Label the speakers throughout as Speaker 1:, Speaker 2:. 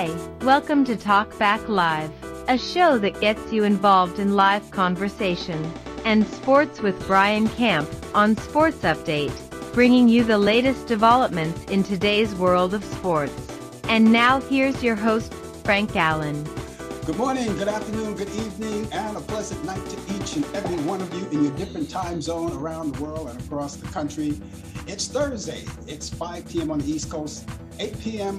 Speaker 1: Hi, welcome to Talk Back Live, a show that gets you involved in live conversation and sports with Brian Camp on Sports Update, bringing you the latest developments in today's world of sports. And now here's your host, Frank Allan.
Speaker 2: Good morning, good afternoon, good evening, and a pleasant night to each and every one of you in your different time zone around the world and across the country. It's Thursday. It's 5 p.m. on the East Coast, 8 p.m.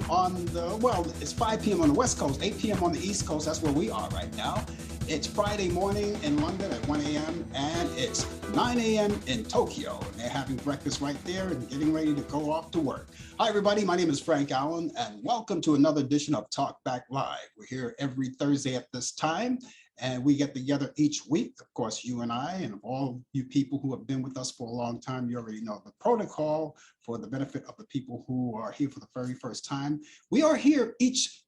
Speaker 2: it's 5 p.m. on the West Coast, 8 p.m. on the East Coast. That's where we are right now. It's Friday morning in London at 1 a.m. and it's 9 a.m. in Tokyo. And they're having breakfast right there and getting ready to go off to work. Hi, everybody. My name is Frank Allan, and welcome to another edition of Talk Back Live. We're here every Thursday at this time, and we get together each week. Of course, you and I, and all you people who have been with us for a long time, you already know the protocol for the benefit of the people who are here for the very first time. We are here each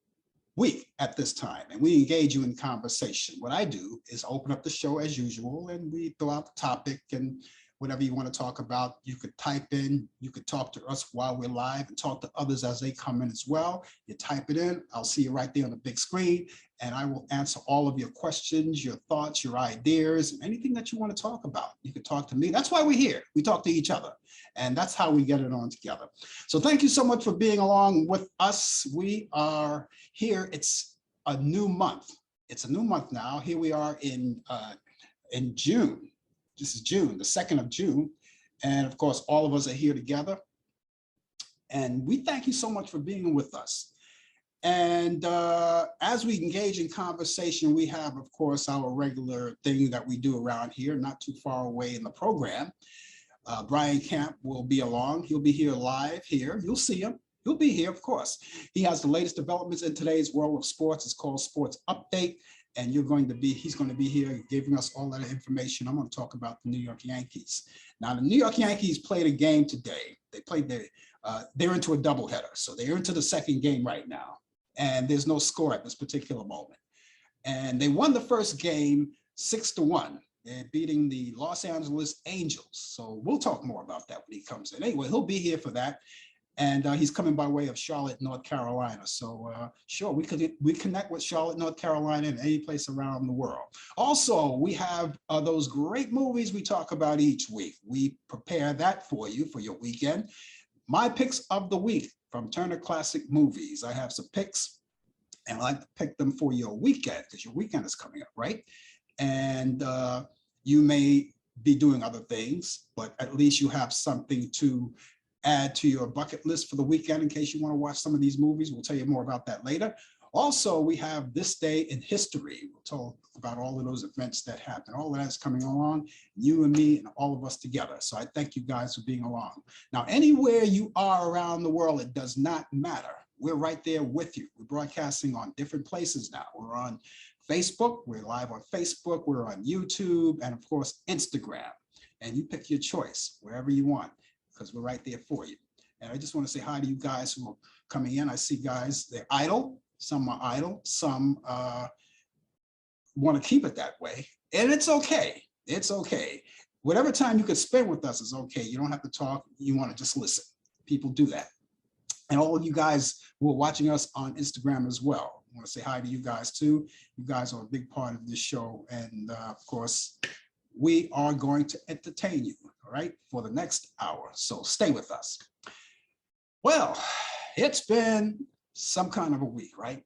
Speaker 2: week at this time, and we engage you in conversation. What I do is open up the show as usual, and we throw out the topic, and whatever you want to talk about, you could type in, you could talk to us while we're live and talk to others as they come in as well. You type it in, I'll see you right there on the big screen, and I will answer all of your questions, your thoughts, your ideas, and anything that you want to talk about. You can talk to me. That's why we're here. We talk to each other, and that's how we get it on together. So thank you so much for being along with us. We are here. It's a new month. It's a new month now. Here we are in June. This is June, the 2nd of June. And of course, all of us are here together. And we thank you so much for being with us. And as we engage in conversation, we have, of course, our regular thing that we do around here, not too far away in the program. Brian Camp will be along. He'll be here live here. You'll see him. He'll be here, of course. He has the latest developments in today's world of sports. It's called Sports Update. And he's going to be here giving us all that information. I'm going to talk about the New York Yankees. Now, the New York Yankees played a game today. They're into a doubleheader. So they're into the second game right now. And there's no score at this particular moment. And they won the first game 6-1. They're beating the Los Angeles Angels. So we'll talk more about that when he comes in. Anyway, he'll be here for that. And he's coming by way of Charlotte, North Carolina. So sure, we connect with Charlotte, North Carolina, and any place around the world. Also, we have those great movies we talk about each week. We prepare that for you for your weekend. My picks of the week from Turner Classic Movies. I have some picks, and I like to pick them for your weekend because your weekend is coming up, right? And you may be doing other things, but at least you have something to add to your bucket list for the weekend in case you want to watch some of these movies. We'll tell you more about that later. Also, we have This Day in History. We'll talk about all of those events that happen. All of that's coming along, you and me and all of us together. So I thank you guys for being along. Now, anywhere you are around the world, it does not matter. We're right there with you. We're broadcasting on different places now. We're on Facebook. We're live on Facebook. We're on YouTube and, of course, Instagram. And you pick your choice wherever you want, because we're right there for you. And I just want to say hi to you guys who are coming in. I see guys, they're idle. Some are idle. Some want to keep it that way. And it's okay. It's okay. Whatever time you could spend with us is okay. You don't have to talk. You want to just listen. People do that. And all of you guys who are watching us on Instagram as well. I want to say hi to you guys too. You guys are a big part of this show. And of course, we are going to entertain you, all right, for the next hour. So stay with us. Well, it's been some kind of a week, right?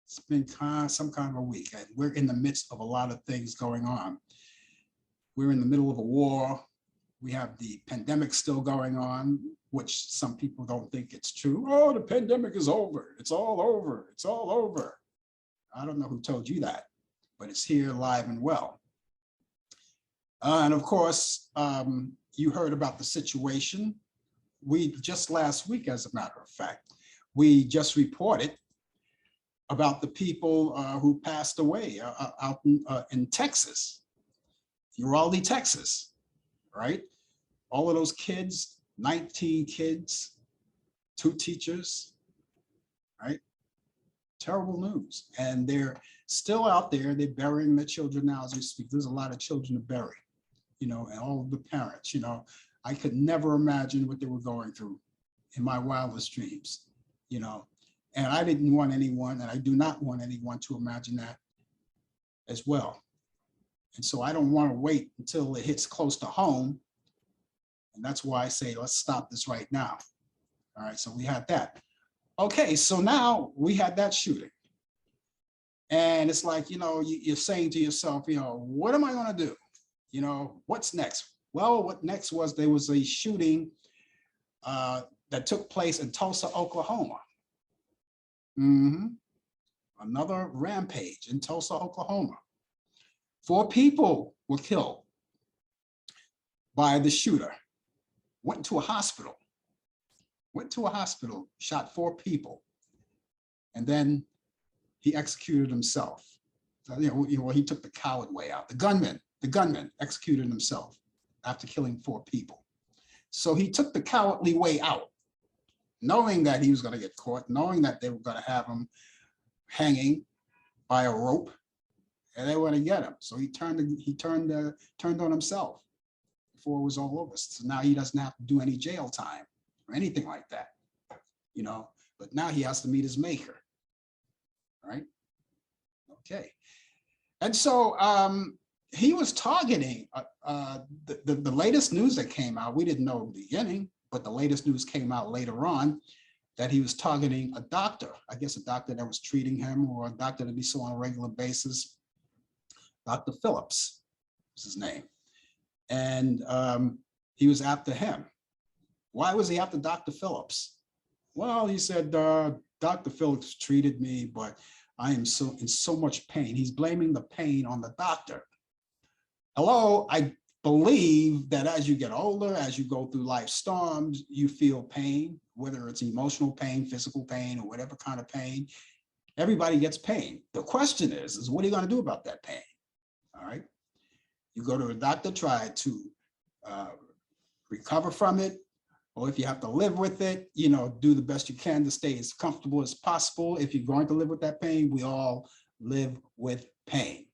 Speaker 2: It's been some kind of a week. And we're in the midst of a lot of things going on. We're in the middle of a war. We have the pandemic still going on, which some people don't think it's true. Oh, the pandemic is over. It's all over. It's all over. I don't know who told you that, but it's here live and well. And of course, you heard about the situation. We just last week, as a matter of fact, we just reported about the people who passed away out in Texas, Uvalde, Texas, right? All of those kids, 19 kids, 2 teachers, right? Terrible news. And they're still out there. They're burying their children now as we speak. There's a lot of children to bury. And all of the parents, I could never imagine what they were going through in my wildest dreams, And I didn't want anyone, and I do not want anyone to imagine that as well. And so I don't want to wait until it hits close to home. And that's why I say, let's stop this right now. All right, so we had that. Okay, so now we had that shooting. And it's like, you're saying to yourself, what am I going to do? What's next? Well, what next was there was a shooting that took place in Tulsa, Oklahoma. Another rampage in Tulsa, Oklahoma. 4 people were killed by the shooter. Went to a hospital, shot 4 people, and then he executed himself. So, he took the coward way out. The gunman executed himself after killing 4 people. So he took the cowardly way out, knowing that he was going to get caught, knowing that they were going to have him hanging by a rope, and they were going to get him. So he turned on himself before it was all over. So now he doesn't have to do any jail time or anything like that, but now he has to meet his maker. Right? Okay. And so he was targeting the latest news that came out. We didn't know in the beginning, but the latest news came out later on that he was targeting a doctor, I guess a doctor that was treating him, or a doctor that he saw on a regular basis. Dr. Phillips was his name. And he was after him. Why was he after Dr. Phillips? Well, he said, Dr. Phillips treated me, but I am in so much pain. He's blaming the pain on the doctor. Hello, I believe that as you get older, as you go through life storms, you feel pain, whether it's emotional pain, physical pain, or whatever kind of pain. Everybody gets pain. The question is what are you going to do about that pain? All right. You go to a doctor, try to recover from it, or if you have to live with it, do the best you can to stay as comfortable as possible. If you're going to live with that pain, we all live with pain.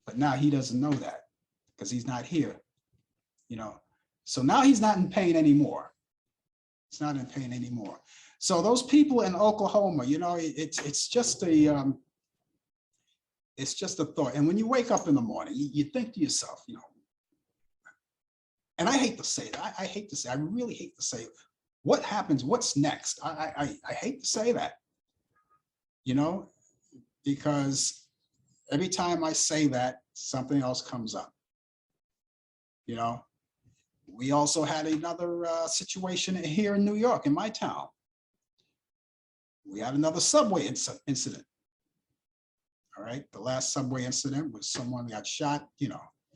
Speaker 2: But now he doesn't know that because he's not here, So now he's not in pain anymore. It's not in pain anymore. So those people in Oklahoma, it's just a thought. And when you wake up in the morning, you think to yourself, and I hate to say that. I really hate to say, what happens? What's next? I hate to say that, because every time I say that, something else comes up. We also had another situation here in New York, in my town. We had another subway incident. All right, the last subway incident was someone got shot,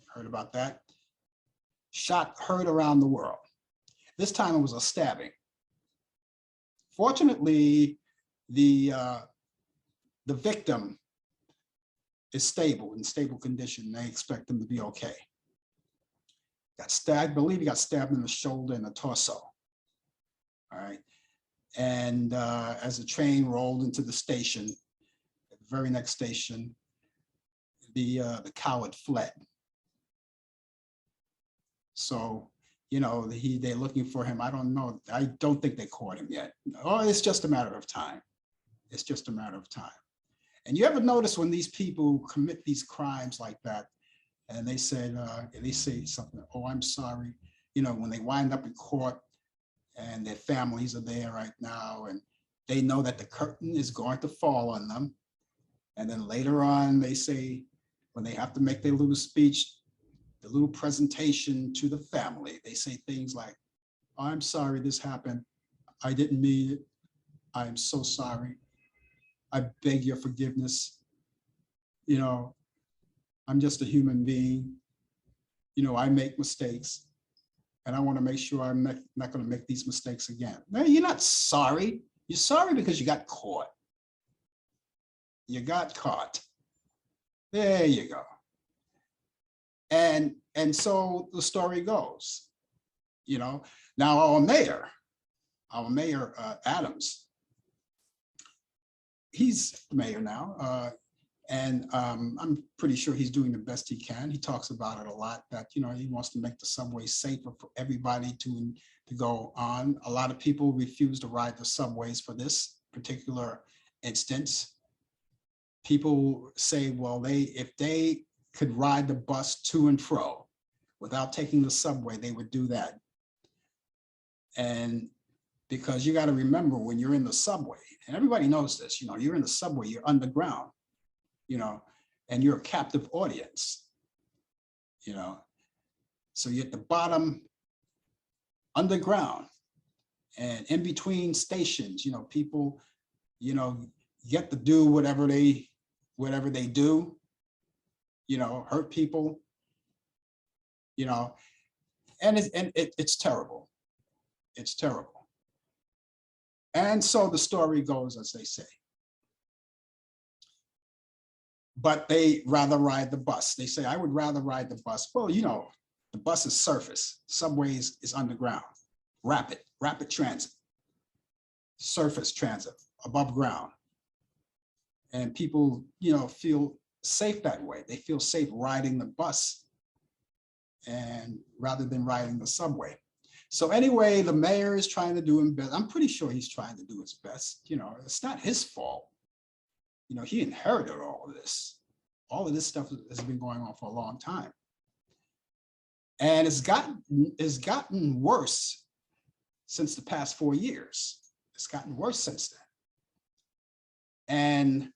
Speaker 2: heard about that. Shot, heard around the world. This time it was a stabbing. Fortunately, the victim is stable, in stable condition. They expect him to be okay. Got stabbed, I believe he got stabbed in the shoulder and the torso. All right. And as the train rolled into the station, the very next station, the coward fled. So, they're looking for him. I don't know. I don't think they caught him yet. Oh, it's just a matter of time. It's just a matter of time. And you ever notice when these people commit these crimes like that, and they say something, oh, I'm sorry, when they wind up in court and their families are there right now, and they know that the curtain is going to fall on them. And then later on, they say, when they have to make their little speech, the little presentation to the family, they say things like, I'm sorry this happened. I didn't mean it. I'm so sorry. I beg your forgiveness. I'm just a human being. I make mistakes, and I want to make sure I'm not going to make these mistakes again. No, you're not sorry. You're sorry because you got caught. You got caught. There you go. And so the story goes, Now our mayor, Adams, he's the mayor now, and I'm pretty sure he's doing the best he can. He talks about it a lot, that he wants to make the subway safer for everybody to go on. A lot of people refuse to ride the subways for this. particular instance, people say, well, if they could ride the bus to and fro without taking the subway, they would do that. And because you got to remember, when you're in the subway, and everybody knows this, you're in the subway, you're underground, and you're a captive audience, so you're at the bottom, underground, and in between stations, people, get to do whatever they do, hurt people, and it's terrible. It's terrible. And so the story goes, as they say. But they rather ride the bus. They say, I would rather ride the bus. Well, the bus is surface. Subways is underground. Rapid transit. Surface transit, above ground. And people, feel safe that way. They feel safe riding the bus and rather than riding the subway. So anyway, the mayor is trying to do his best. I'm pretty sure he's trying to do his best. It's not his fault. He inherited all of this. All of this stuff has been going on for a long time. And it's gotten worse since the past 4 years. It's gotten worse since then. And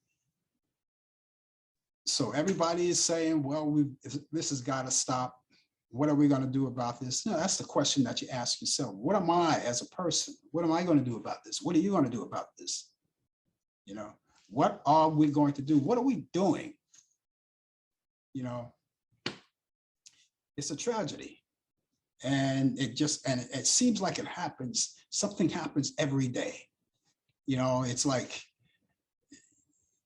Speaker 2: so everybody is saying, well, this has got to stop. What are we going to do about this? That's the question that you ask yourself. What am I as a person? What am I going to do about this? What are you going to do about this? What are we going to do? What are we doing? It's a tragedy. And it seems like it happens, something happens every day. It's like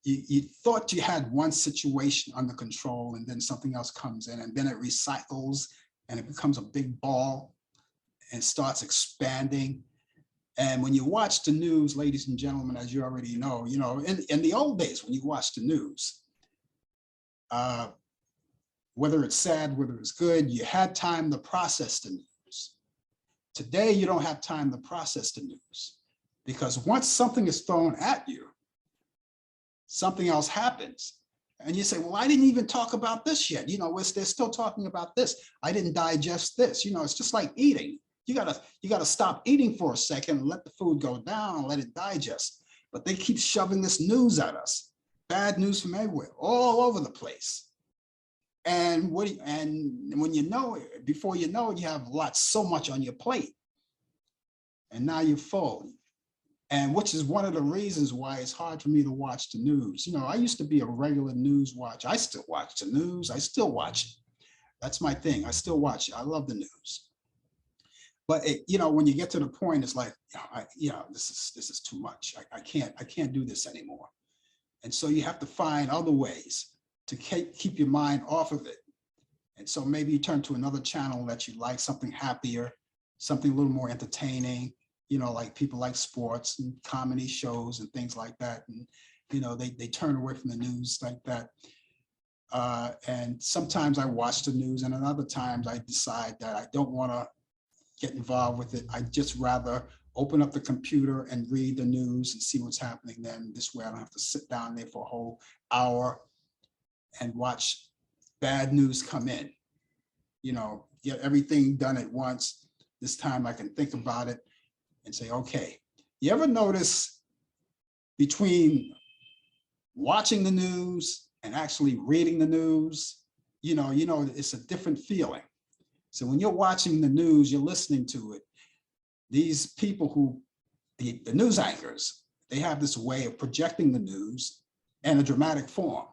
Speaker 2: you thought you had one situation under control, and then something else comes in, and then it recycles and it becomes a big ball and starts expanding. And when you watch the news, ladies and gentlemen, as you already know, in the old days, when you watch the news, whether it's sad, whether it's good, you had time to process the news. Today, you don't have time to process the news, because once something is thrown at you, something else happens. And you say, well, I didn't even talk about this yet. They're still talking about this. I didn't digest this. It's just like eating. You gotta stop eating for a second and let the food go down and let it digest. But they keep shoving this news at us. Bad news from everywhere, all over the place. And when you know it, before you know it, you have so much on your plate. And now you're full. And which is one of the reasons why it's hard for me to watch the news. I used to be a regular news watcher. I still watch the news. I still watch it. That's my thing. I still watch it. I love the news. But when you get to the point, it's like, this is too much. I can't do this anymore. And so you have to find other ways to keep your mind off of it. And so maybe you turn to another channel that you like, something happier, something a little more entertaining. Like people like sports and comedy shows and things like that. And, they turn away from the news like that. And sometimes I watch the news, and other times I decide that I don't want to get involved with it. I just rather open up the computer and read the news and see what's happening then. This way I don't have to sit down there for a whole hour and watch bad news come in. Get everything done at once. This time I can think about it and say, okay, you ever notice between watching the news and actually reading the news, it's a different feeling. So when you're watching the news, you're listening to it. These people the news anchors, they have this way of projecting the news in a dramatic form.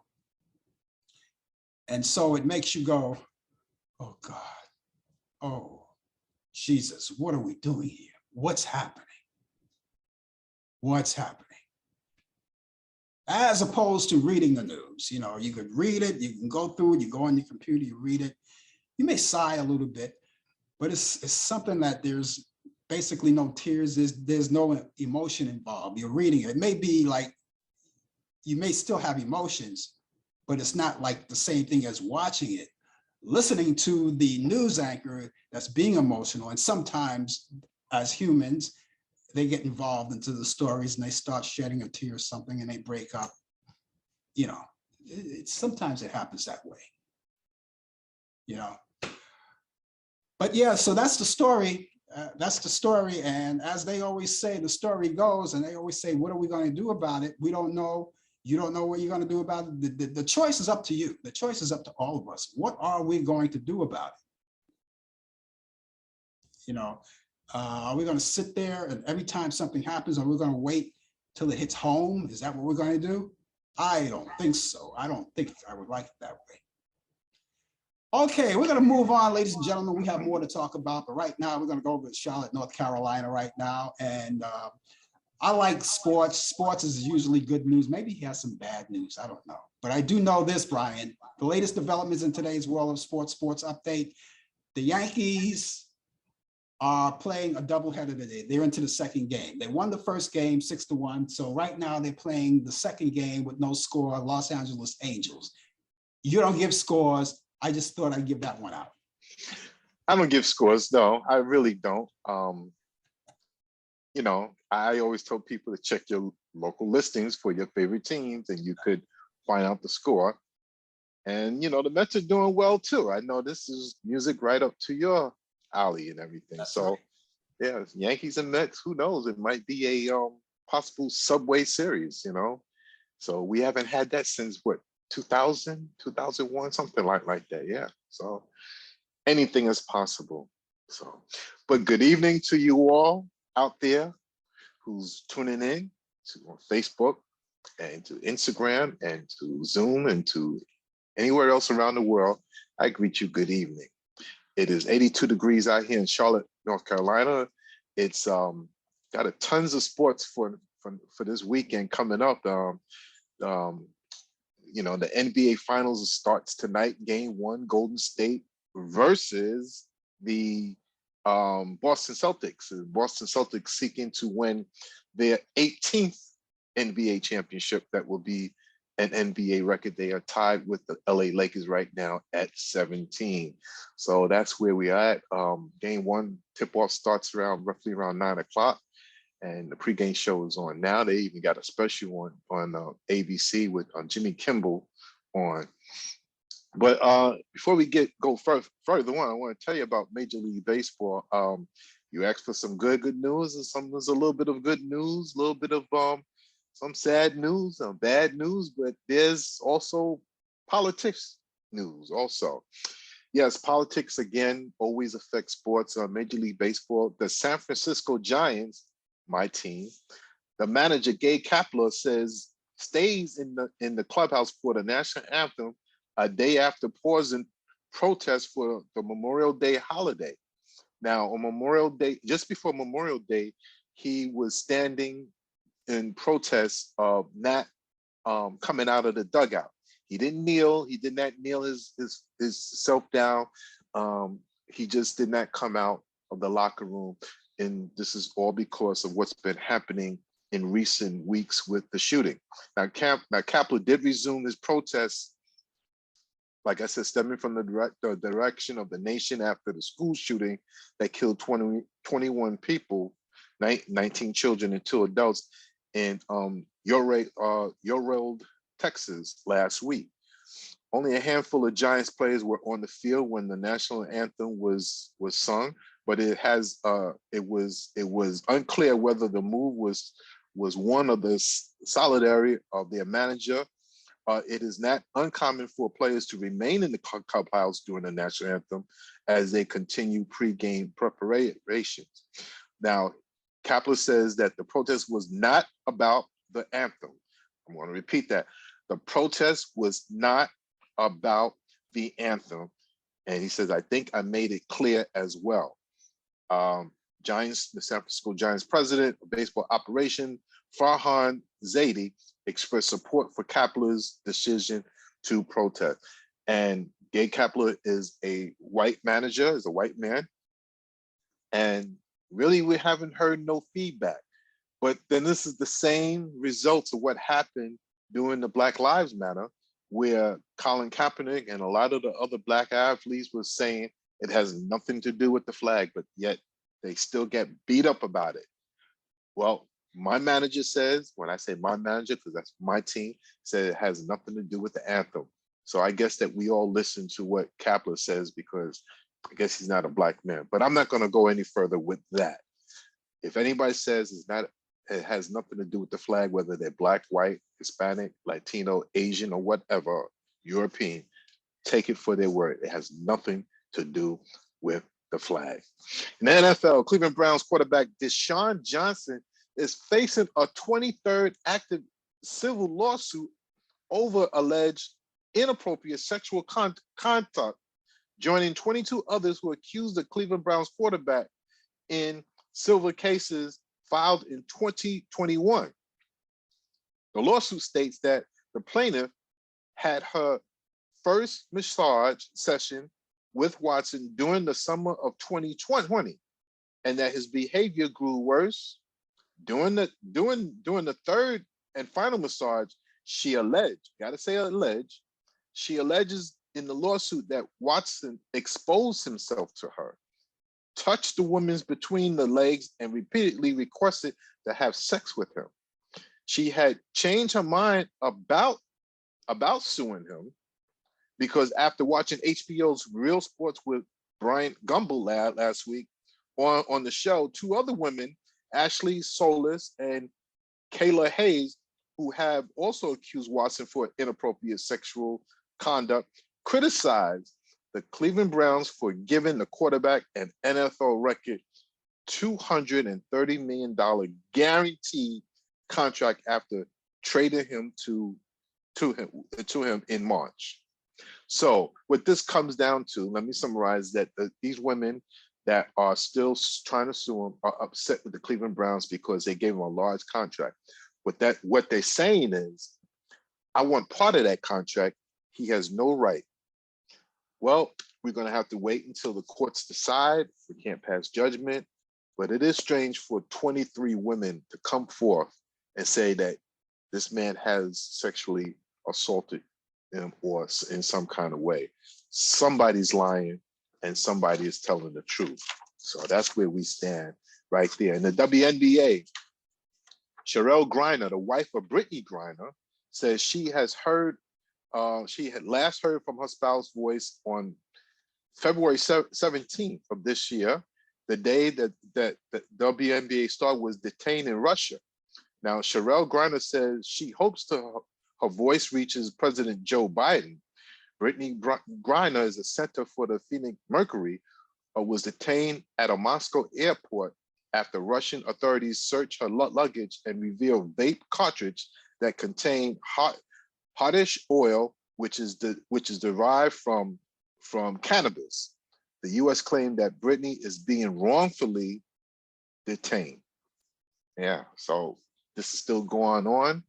Speaker 2: And so it makes you go, oh God, oh Jesus, what are we doing here? What's happening? What's happening? As opposed to reading the news, you could read it, you can go through it, you go on your computer, you read it. You may sigh a little bit, but it's something that there's basically no tears, there's no emotion involved. You're reading it. It may be like, you may still have emotions, but it's not like the same thing as watching it. Listening to the news anchor that's being emotional, and sometimes as humans, they get involved into the stories and they start shedding a tear or something and they break up. You know, sometimes it happens that way, you know. But yeah, so that's the story. That's the story. And as they always say, the story goes, and they always say, what are we going to do about it? We don't know. You don't know what you're going to do about it. The choice is up to you. The choice is up to all of us. What are we going to do about it? You know, are we going to sit there and every time something happens, are we going to wait till it hits home? Is that what we're going to do? I don't think so. I don't think I would like it that way. Okay, we're going to move on, ladies and gentlemen. We have more to talk about, but right now we're going to go over to Charlotte, North Carolina right now. And I like sports. Sports is usually good news. Maybe he has some bad news. I don't know. But I do know this, Brian. The latest developments in today's world of sports update. The Yankees are playing a doubleheader today. They're into the second game. They won the first game 6-1. So right now they're playing the second game with no score, Los Angeles Angels. You don't give scores. I just thought I'd give that one out.
Speaker 3: I don't give scores, no, I really don't. You know, I always tell people to check your local listings for your favorite teams and you could find out the score. And, you know, the Mets are doing well too. I know this is music right up to your alley and everything.
Speaker 2: That's
Speaker 3: so,
Speaker 2: right.
Speaker 3: Yeah, Yankees and Mets, who knows? It might be a possible Subway series, you know? So we haven't had that since what, 2000, 2001, something like that. Yeah. So anything is possible. So, but good evening to you all out there who's tuning in to Facebook and to Instagram and to Zoom and to anywhere else around the world. I greet you good evening. It is 82 degrees out here in Charlotte, North Carolina. It's got tons of sports for this weekend coming up. You know, the NBA Finals starts tonight. Game 1, Golden State versus the Boston Celtics. The Boston Celtics seeking to win their 18th NBA championship. That will be an NBA record. They are tied with the LA Lakers right now at 17. So that's where we are at. Game 1 tip-off starts roughly around 9 o'clock. And the pregame show is on now. They even got a special on ABC with Jimmy Kimmel on. But before we go further on, I want to tell you about Major League Baseball. You asked for some good news, and there's a little bit of good news, a little bit of some sad news, some bad news, but there's also politics news also. Yes, politics again always affects sports. Major League Baseball, the San Francisco Giants, my team, the manager Gabe Kapler says stays in the clubhouse for the national anthem a day after pausing protests for the Memorial Day holiday. Now, on Memorial Day, just before Memorial Day, he was standing in protest of not coming out of the dugout. He didn't kneel. He did not kneel himself down. He just did not come out of the locker room. And this is all because of what's been happening in recent weeks with the shooting. Now, Kapler did resume his protests, like I said, stemming from the direction of the nation after the school shooting that killed 21 people, 19 children and 2 adults in Uvalde, Texas last week. Only a handful of Giants players were on the field when the national anthem was sung, but it was unclear whether the move was one of the solidarity of their manager. It is not uncommon for players to remain in the clubhouse during the national anthem as they continue pre-game preparations. Now, Kapler says that the protest was not about the anthem. I'm going to repeat that. The protest was not about the anthem. And he says, I think I made it clear as well. The San Francisco Giants president of baseball operation, Farhan Zaidi, expressed support for Kapler's decision to protest. And Gabe Kapler is a white manager, is a white man. And really, we haven't heard no feedback. But then this is the same results of what happened during the Black Lives Matter, where Colin Kaepernick and a lot of the other Black athletes were saying it has nothing to do with the flag, but yet they still get beat up about it. Well, my manager says, when I say my manager, because that's my team, said it has nothing to do with the anthem. So I guess that we all listen to what Kapler says because I guess he's not a black man. But I'm not going to go any further with that. If anybody says it has nothing to do with the flag, whether they're black, white, Hispanic, Latino, Asian, or whatever, European, take it for their word. It has nothing to do with the flag. In the NFL, Cleveland Browns quarterback Deshaun Johnson is facing a 23rd active civil lawsuit over alleged inappropriate sexual contact, joining 22 others who accused the Cleveland Browns quarterback in civil cases filed in 2021. The lawsuit states that the plaintiff had her first massage session with Watson during the summer of 2020, and that his behavior grew worse. During the third and final massage, she alleged, gotta say alleged, she alleges in the lawsuit that Watson exposed himself to her, touched the woman's between the legs, and repeatedly requested to have sex with him. She had changed her mind about suing him because after watching HBO's Real Sports with Brian Gumbel last week on the show, two other women, Ashley Solis and Kayla Hayes, who have also accused Watson for inappropriate sexual conduct, criticized the Cleveland Browns for giving the quarterback an NFL record $230 million guaranteed contract after trading him to him in March. So what this comes down to, let me summarize that these women that are still trying to sue him are upset with the Cleveland Browns because they gave him a large contract. What they're saying is, I want part of that contract. He has no right. Well, we're going to have to wait until the courts decide. We can't pass judgment, but it is strange for 23 women to come forth and say that this man has sexually assaulted them or in some kind of way. Somebody's lying and somebody is telling the truth. So that's where we stand right there. In the WNBA, Sherelle Griner, the wife of Brittany Griner, says she had last heard from her spouse's voice on February 17th of this year, the day that the WNBA star was detained in Russia. Now, Sherelle Griner says she hopes her voice reaches President Joe Biden. Brittany Griner is a center for the Phoenix Mercury, was detained at a Moscow airport after Russian authorities searched her luggage and revealed vape cartridge that contained hotish oil, which is derived from cannabis. The U.S. claimed that Brittany is being wrongfully detained. Yeah, so this is still going on.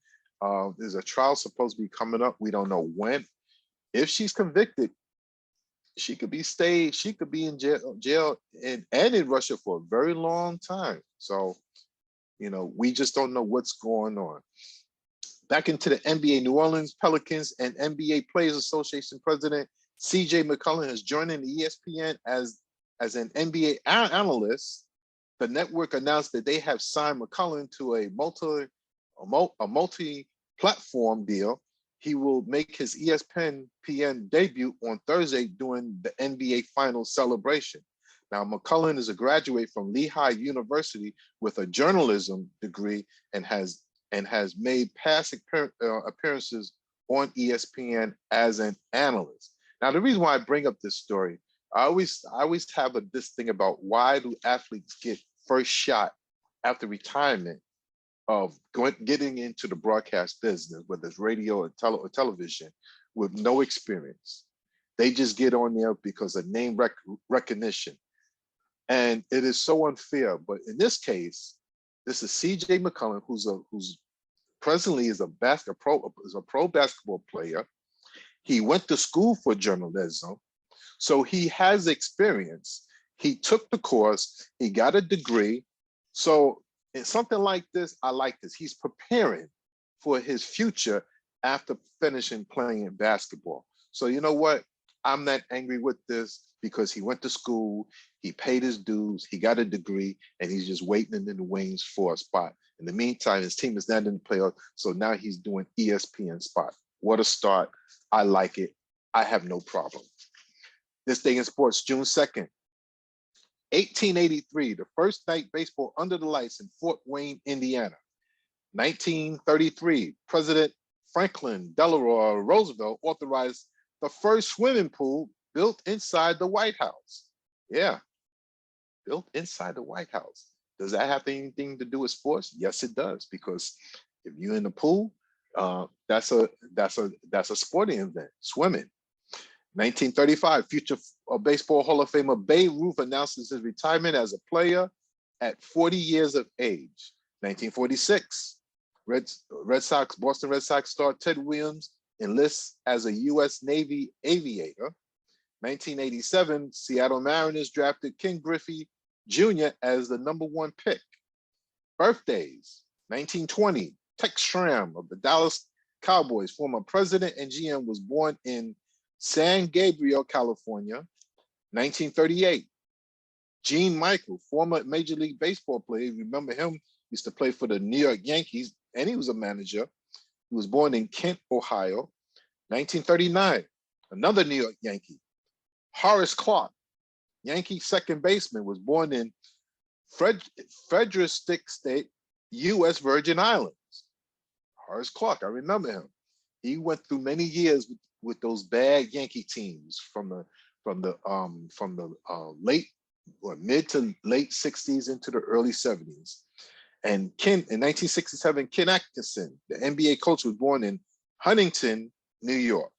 Speaker 3: There's a trial supposed to be coming up. We don't know when. If she's convicted, she could be stayed. She could be in jail and in Russia for a very long time. So, we just don't know what's going on. Back into the NBA, New Orleans Pelicans and NBA Players Association President CJ McCollum has joined in the ESPN as an NBA analyst. The network announced that they have signed McCollum to a multi-platform deal. He will make his ESPN debut on Thursday during the NBA Finals celebration. Now, McCollum is a graduate from Lehigh University with a journalism degree and has made past appearances on ESPN as an analyst. Now, the reason why I bring up this story, I always have this thing about why do athletes get first shot after retirement of getting into the broadcast business, whether it's radio or television, with no experience. They just get on there because of name recognition. And it is so unfair. But in this case, this is CJ McCollum, who's presently is a pro basketball player. He went to school for journalism, so he has experience. He took the course, he got a degree. So in something like this, I like this. He's preparing for his future after finishing playing basketball. So you know what? I'm not angry with this. because he went to school, he paid his dues, he got a degree, and he's just waiting in the wings for a spot. In the meantime, his team is not in the playoffs, so now he's doing ESPN spot. What a start. I like it. I have no problem. This day in sports, June 2nd, 1883, the first night baseball under the lights in Fort Wayne, Indiana. 1933, President Franklin Delano Roosevelt authorized the first swimming pool built inside the White House. Yeah, built inside the White House. Does that have anything to do with sports? Yes, it does, because if you're in the pool, that's a sporting event, swimming. 1935, future baseball Hall of Famer Babe Ruth announces his retirement as a player at 40 years of age. 1946, Boston Red Sox star Ted Williams enlists as a U.S. Navy aviator. 1987, Seattle Mariners drafted Ken Griffey Jr. as the #1 pick. Birthdays, 1920, Tex Schramm of the Dallas Cowboys, former president and GM, was born in San Gabriel, California. 1938, Gene Michael, former Major League Baseball player. Remember him, used to play for the New York Yankees, and he was a manager. He was born in Kent, Ohio. 1939, another New York Yankee, Horace Clarke, Yankee second baseman, was born in Frederick State, U.S. Virgin Islands. Horace Clarke, I remember him. He went through many years with those bad Yankee teams from the late or mid to late 60s into the early 70s. And in 1967, Ken Atkinson, the NBA coach, was born in Huntington, New York.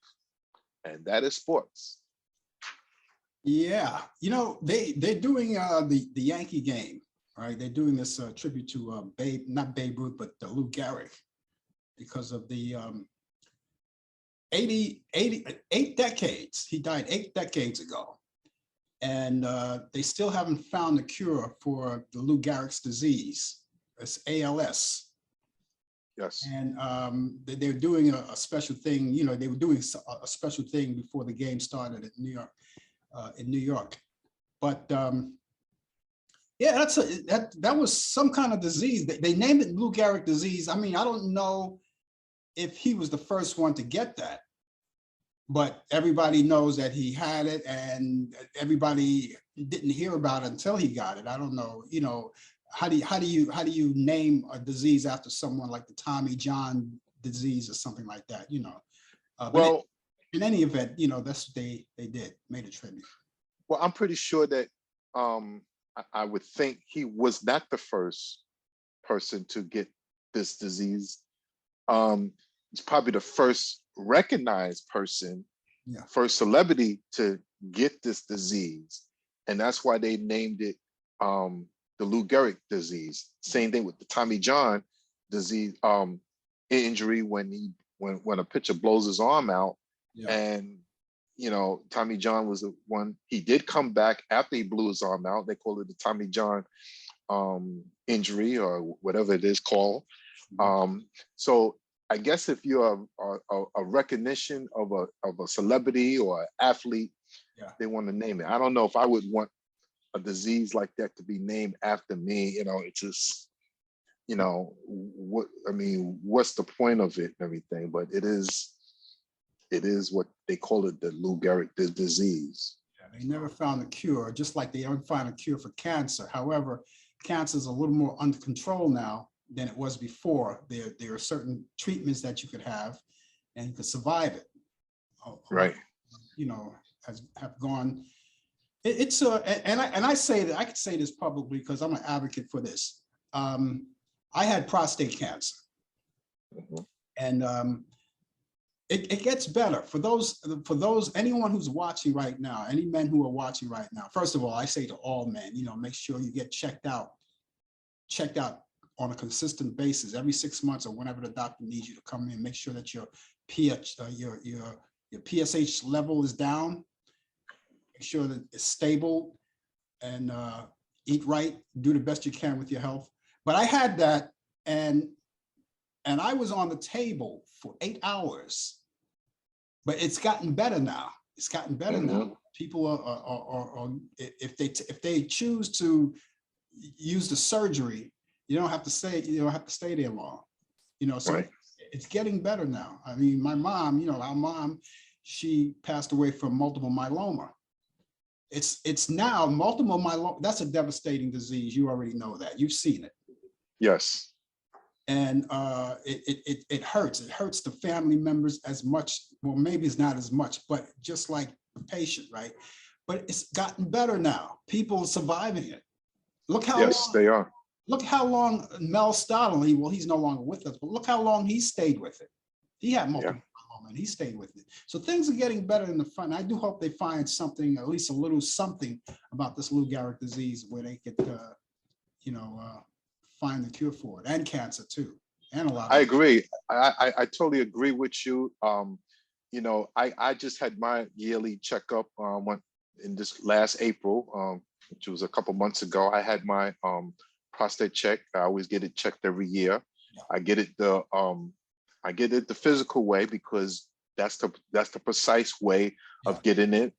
Speaker 3: And that is sports.
Speaker 2: Yeah, you know, they're doing the Yankee game, right? They're doing this tribute to not Babe Ruth, but Lou Gehrig, because of the 8 decades. He died 8 decades ago. And they still haven't found a cure for the Lou Gehrig's disease. It's ALS.
Speaker 3: Yes.
Speaker 2: And they're doing a special thing. You know, they were doing a special thing before the game started in New York. But yeah, that was some kind of disease. They named it Lou Gehrig disease. I mean, I don't know if he was the first one to get that, but everybody knows that he had it, and everybody didn't hear about it until he got it. I don't know, you know, how do you name a disease after someone like the Tommy John disease or something like that, you know?
Speaker 3: Well,
Speaker 2: in any event, you know, that's what they did, made a tribute.
Speaker 3: Well, I'm pretty sure that I would think he was not the first person to get this disease. He's probably the first recognized person,
Speaker 2: yeah,
Speaker 3: first celebrity to get this disease. And that's why they named it the Lou Gehrig disease. Same thing with the Tommy John disease injury when a pitcher blows his arm out.
Speaker 2: Yeah.
Speaker 3: And you know, Tommy John was the one. He did come back after he blew his arm out. They call it the Tommy John injury, or whatever it is called. So I guess if you're a recognition of a celebrity or an athlete,
Speaker 2: yeah,
Speaker 3: they want to name it. I don't know if I would want a disease like that to be named after me. You know, it's just, you know, what's the point of it and everything? But it is what they call it, the Lou Gehrig disease.
Speaker 2: Yeah, they never found a cure, just like they don't find a cure for cancer. However, cancer is a little more under control now than it was before. There are certain treatments that you could have and you could survive it.
Speaker 3: Right.
Speaker 2: You know, have gone. It's and I say that I could say this publicly because I'm an advocate for this. I had prostate cancer, and it gets better for those anyone who's watching right now, any men who are watching right now. First of all, I say to all men, you know, make sure you get checked out on a consistent basis every 6 months or whenever the doctor needs you to come in. Make sure that your your PSH level is down. Make sure that it's stable, and eat right. Do the best you can with your health. But I had that, and I was on the table for 8 hours. But it's gotten better now. It's gotten better
Speaker 3: Mhm.
Speaker 2: now. People if they choose to use the surgery, you don't have to stay there long. So
Speaker 3: Right.
Speaker 2: it's getting better now. I mean, my mom, our mom, she passed away from multiple myeloma. It's now multiple myeloma. That's a devastating disease. You already know that. You've seen it.
Speaker 3: Yes.
Speaker 2: And it hurts. It hurts the family members as much. Well, maybe it's not as much, but just like the patient, right? But it's gotten better now. People surviving it. Look how
Speaker 3: Yes,
Speaker 2: long.
Speaker 3: they are.
Speaker 2: Look how long Mel Stoddard. Well, he's no longer with us, but look how long he stayed with it. He had multiple myeloma, and he stayed with it. So things are getting better in the front. I do hope they find something, at least a little something, about this Lou Gehrig disease where they could, find the cure for it, and cancer too, and a lot
Speaker 3: I
Speaker 2: of.
Speaker 3: agree. I totally agree with you. I just had my yearly checkup in this last April, which was a couple months ago. I had my prostate check. I always get it checked every year.
Speaker 2: Yeah.
Speaker 3: I get it the physical way, because that's the precise way of getting it.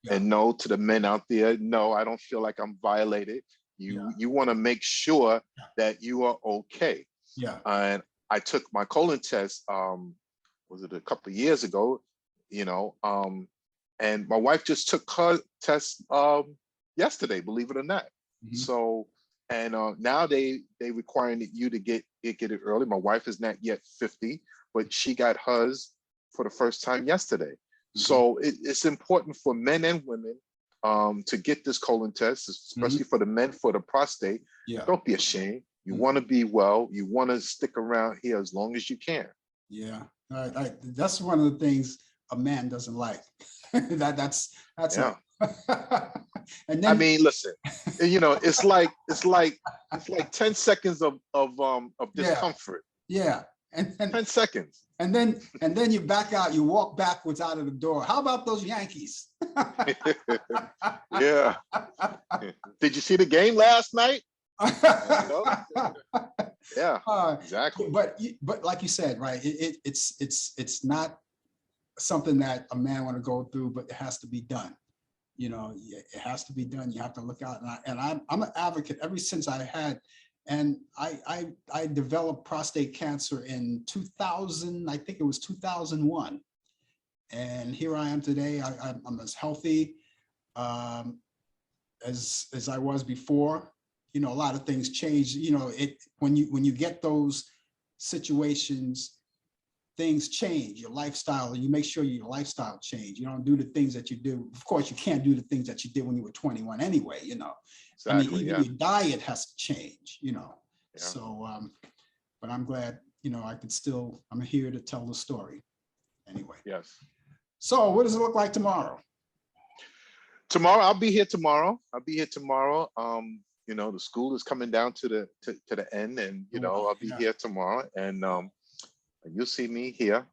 Speaker 2: Yeah.
Speaker 3: And no, to the men out there, no, I don't feel like I'm violated. You want to make sure that you are okay.
Speaker 2: Yeah.
Speaker 3: And I took my colon test, was it a couple of years ago, and my wife just took her test yesterday, believe it or not.
Speaker 2: Mhm.
Speaker 3: So, and now they requiring you to get it early. My wife is not yet 50, but she got hers for the first time yesterday. So it's important for men and women to get this colon test, especially for the men, for the prostate.
Speaker 2: Yeah.
Speaker 3: Don't be ashamed. You want to be well. You want to stick around here as long as you can.
Speaker 2: Yeah. That's one of the things a man doesn't like. that's
Speaker 3: Yeah.
Speaker 2: And then,
Speaker 3: I mean, listen, it's like 10 seconds of discomfort.
Speaker 2: Yeah. And
Speaker 3: 10 seconds.
Speaker 2: And then you back out, you walk backwards out of the door. How about those Yankees?
Speaker 3: Yeah. Did you see the game last night? Yeah, exactly.
Speaker 2: But like you said, right? It's not something that a man want to go through, but it has to be done. It has to be done. You have to look out. And I'm an advocate ever since I had. And I developed prostate cancer in 2000, I think it was 2001. And here I am today. I'm as healthy as I was before. A lot of things change. When you get those situations, things change. Your lifestyle, you make sure your lifestyle change. You don't do the things that you do. Of course, you can't do the things that you did when you were 21 anyway.
Speaker 3: Exactly,
Speaker 2: I mean, even your diet has to change.
Speaker 3: Yeah.
Speaker 2: So, but I'm glad, I'm here to tell the story anyway.
Speaker 3: Yes.
Speaker 2: So what does it look like tomorrow?
Speaker 3: Tomorrow, I'll be here tomorrow. The school is coming down to the end, and I'll be here tomorrow, and you'll see me here.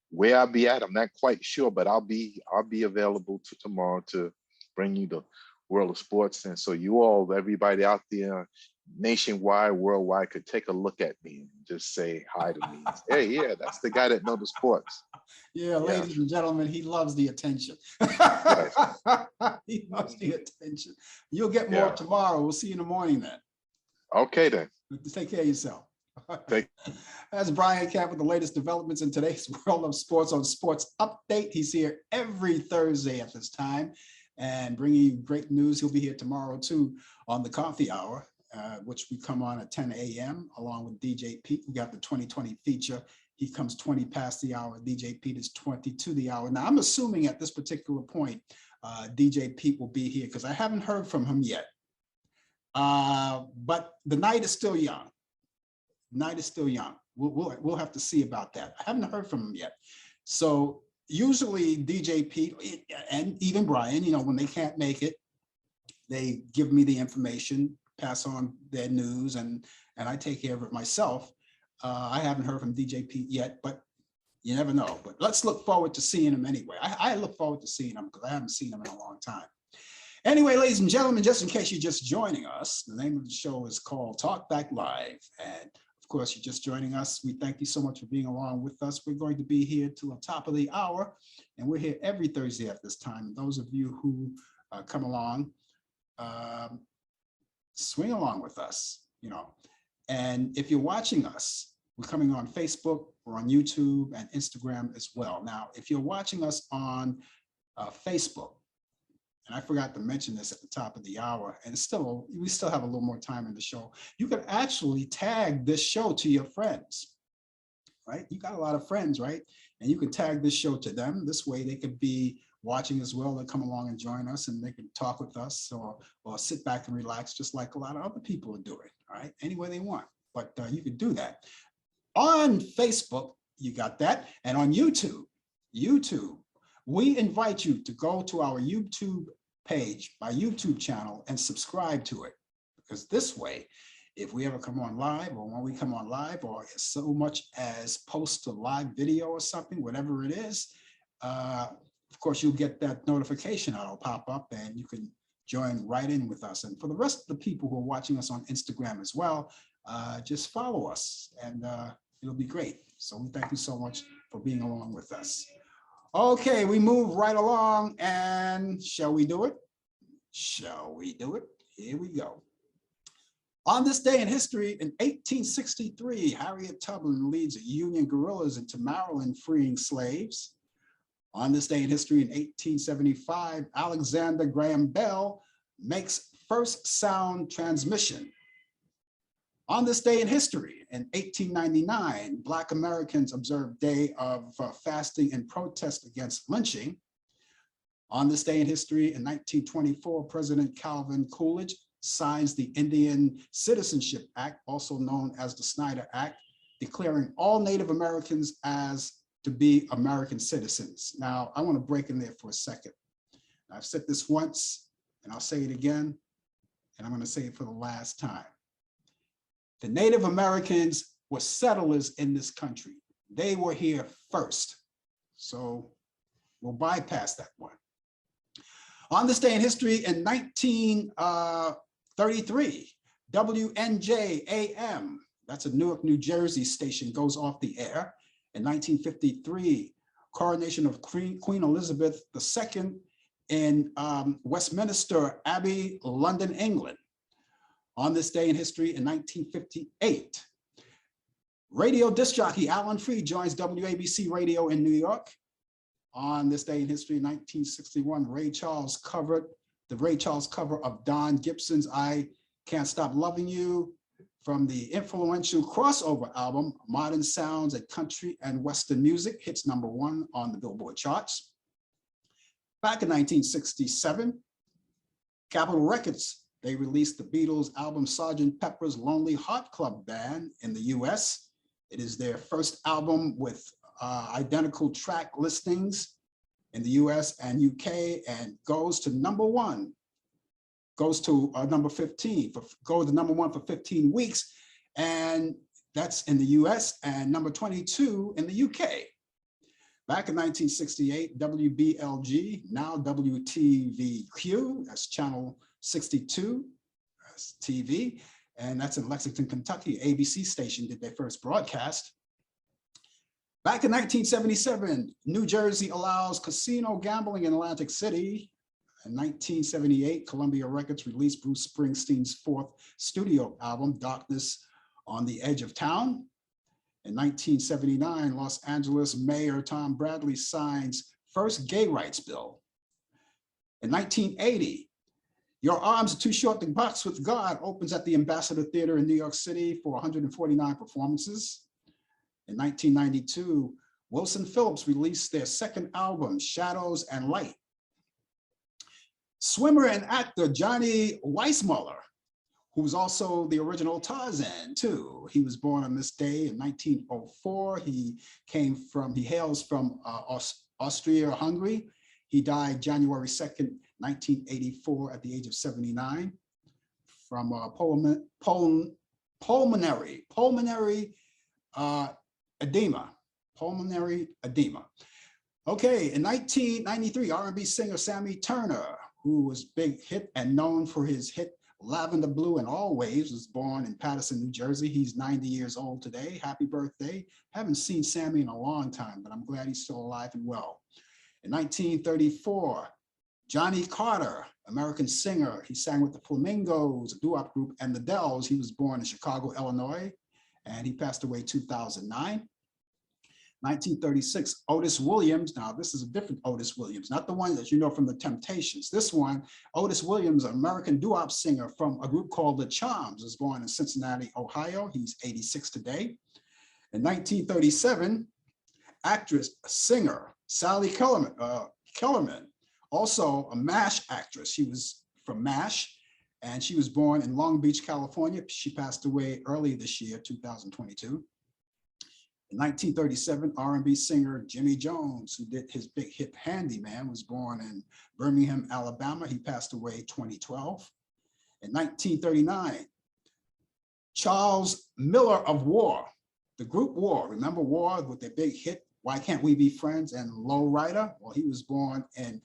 Speaker 3: Where I'll be at, I'm not quite sure, but I'll be available tomorrow to bring you the world of sports. And so everybody out there, nationwide, worldwide, could take a look at me and just say hi to me. Hey, yeah, that's the guy that knows the sports.
Speaker 2: Yeah, ladies and gentlemen, he loves the attention. He loves the attention. You'll get more tomorrow. We'll see you in the morning then.
Speaker 3: Okay, then.
Speaker 2: Take care of yourself. That's Brian Camp with the latest developments in today's world of sports on Sports Update. He's here every Thursday at this time and bringing you great news. He'll be here tomorrow too on the coffee hour, which we come on at 10 a.m. along with DJ Pete. We got the 2020 feature. He comes 20 past the hour. DJ Pete is 20 to the hour. Now, I'm assuming at this particular point, DJ Pete will be here because I haven't heard from him yet. But the night is still young. We'll have to see about that. I haven't heard from him yet. So usually DJ Pete and even Brian, when they can't make it, they give me the information, pass on their news, and I take care of it myself. I haven't heard from DJ Pete yet, but you never know. But let's look forward to seeing him anyway. I look forward to seeing him because I haven't seen him in a long time. Anyway, ladies and gentlemen, just in case you're just joining us, the name of the show is called Talk Back Live. And of course, you're just joining us, we thank you so much for being along with us. We're going to be here till the top of the hour, and we're here every Thursday at this time. And those of you who come along, swing along with us, you know. And if you're watching us, we're coming on Facebook, we're on YouTube and Instagram as well. Now, if you're watching us on Facebook, and I forgot to mention this at the top of the hour, and we still have a little more time in the show, you can actually tag this show to your friends, right? You got a lot of friends, right? And you can tag this show to them. This way they could be watching as well. They come along and join us, and they can talk with us or sit back and relax, just like a lot of other people are doing, all right? Any way they want, but you can do that. On Facebook, you got that. And on YouTube, we invite you to go to our YouTube page, my YouTube channel, and subscribe to it. Because this way, if we ever come on live, or when we come on live, or so much as post a live video or something, whatever it is, of course, you'll get that notification. It'll pop up and you can join right in with us. And for the rest of the people who are watching us on Instagram as well, just follow us and it'll be great. So we thank you so much for being along with us. Okay, we move right along, and shall we do it? Shall we do it? Here we go. On this day in history, in 1863, Harriet Tubman leads Union guerrillas into Maryland, freeing slaves. On this day in history, in 1875, Alexander Graham Bell makes first sound transmission. On this day in history, in 1899, Black Americans observed Day of Fasting in protest against lynching. On this day in history, in 1924, President Calvin Coolidge signs the Indian Citizenship Act, also known as the Snyder Act, declaring all Native Americans as to be American citizens. Now, I want to break in there for a second. I've said this once, and I'll say it again, and I'm going to say it for the last time. The Native Americans were settlers in this country. They were here first. So we'll bypass that one. On this day in history, in 1933, WNJ AM, that's a Newark, New Jersey station, goes off the air. In 1953, coronation of Queen Elizabeth II in Westminster Abbey, London, England. On this day in history, in 1958, radio disc jockey Allan joins WABC Radio in New York. On this day in history, in 1961, Ray Charles cover of Don Gibson's I Can't Stop Loving You from the influential crossover album, Modern Sounds of Country and Western Music, hits #1 on the Billboard charts. Back in 1967, Capitol Records, they released the Beatles album Sgt. Pepper's Lonely Heart Club Band in the US. It is their first album with identical track listings in the US and UK, and goes to #1, goes to number 15, goes to #1 for 15 weeks, and that's in the US, and number 22 in the UK. Back in 1968, WBLG, now WTVQ, that's channel 62, that's TV, and that's in Lexington, Kentucky. ABC station did their first broadcast. Back in 1977, New Jersey allows casino gambling in Atlantic City. In 1978, Columbia Records released Bruce Springsteen's 4th studio album, Darkness on the Edge of Town. In 1979, Los Angeles Mayor Tom Bradley signs first gay rights bill. In 1980, Your Arms Are Too Short to Box with God opens at the Ambassador Theater in New York City for 149 performances. In 1992, Wilson Phillips released their second album, Shadows and Light. Swimmer and actor Johnny Weissmuller, who's also the original Tarzan too. He was born on this day in 1904. He hails from Austria-Hungary. He died January 2nd, 1984 at the age of 79 from pulmonary edema. Okay, in 1993, R&B singer Sammy Turner, who was big hit and known for his hit Lavender Blue and Always was born in Paterson, New Jersey. He's 90 years old today. Happy birthday. Haven't seen Sammy in a long time, but I'm glad he's still alive and well. In 1934, Johnny Carter, American singer. He sang with the Flamingos, a doo-wop group, and the Dells. He was born in Chicago, Illinois, and he passed away 2009. 1936, Otis Williams. Now, this is a different Otis Williams, not the one that you know from the Temptations. This one, Otis Williams, an American doo-wop singer from a group called the Charms, was born in Cincinnati, Ohio. He's 86 today. In 1937, actress, singer, Sally Kellerman, also a MASH actress. She was from MASH, and she was born in Long Beach, California. She passed away early this year, 2022. In 1937, R&B singer Jimmy Jones, who did his big hit Handyman, was born in Birmingham, Alabama. He passed away 2012. In 1939, Charles Miller of War, the group War, remember War with their big hit, Why Can't We Be Friends, and Low Rider? Well, he was born in